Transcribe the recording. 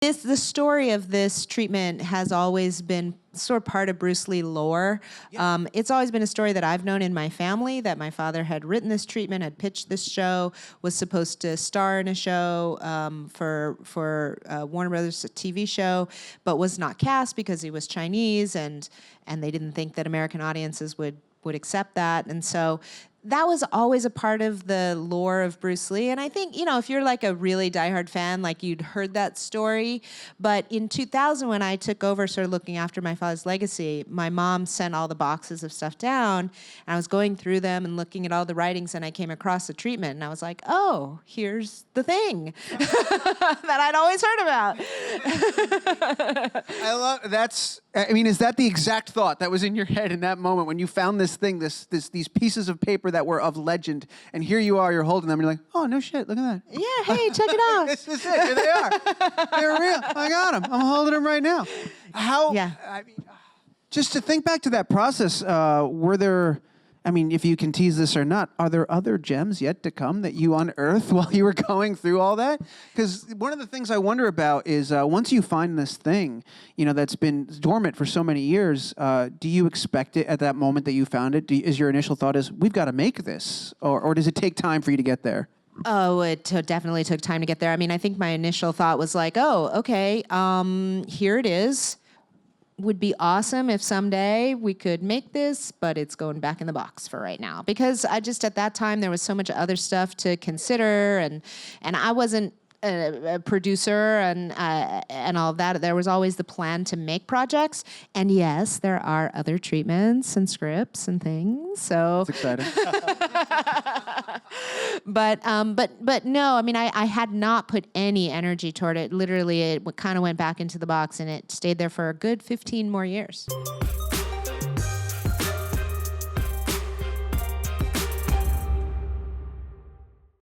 The story of this treatment has always been sort of part of Bruce Lee lore. Yeah. It's always been a story that I've known in my family, that my father had written this treatment, had pitched this show, was supposed to star in a show for Warner Brothers, a TV show, but was not cast because he was Chinese, and they didn't think that American audiences would accept that. And so that was always a part of the lore of Bruce Lee. And I think, if you're like a really diehard fan, like you'd heard that story. But in 2000, when I took over sort of looking after my father's legacy, my mom sent all the boxes of stuff down. And I was going through them and looking at all the writings, and I came across the treatment. And I was like, oh, here's the thing that I'd always heard about. I love that's. I mean, is that the exact thought that was in your head in that moment when you found this thing, these pieces of paper that were of legend, and here you are, you're holding them, and you're like, oh, no shit, look at that. Yeah, hey, check it out. This is it. Here they are. They're real. I got them. I'm holding them right now. How? Yeah. I mean, just to think back to that process, were there? I mean, if you can tease this or not, are there other gems yet to come that you unearthed while you were going through all that? Because one of the things I wonder about is once you find this thing, that's been dormant for so many years, do you expect it at that moment that you found it? Is your initial thought is, we've got to make this? Or does it take time for you to get there? Oh, it definitely took time to get there. I mean, I think my initial thought was like, oh, okay, here it is. Would be awesome if someday we could make this, but it's going back in the box for right now. Because I just, at that time, there was so much other stuff to consider, and I wasn't a producer and all of that. There was always the plan to make projects, and yes, there are other treatments and scripts and things. So that's exciting. But no, I mean, I had not put any energy toward it. Literally, it kind of went back into the box, and it stayed there for a good 15 more years.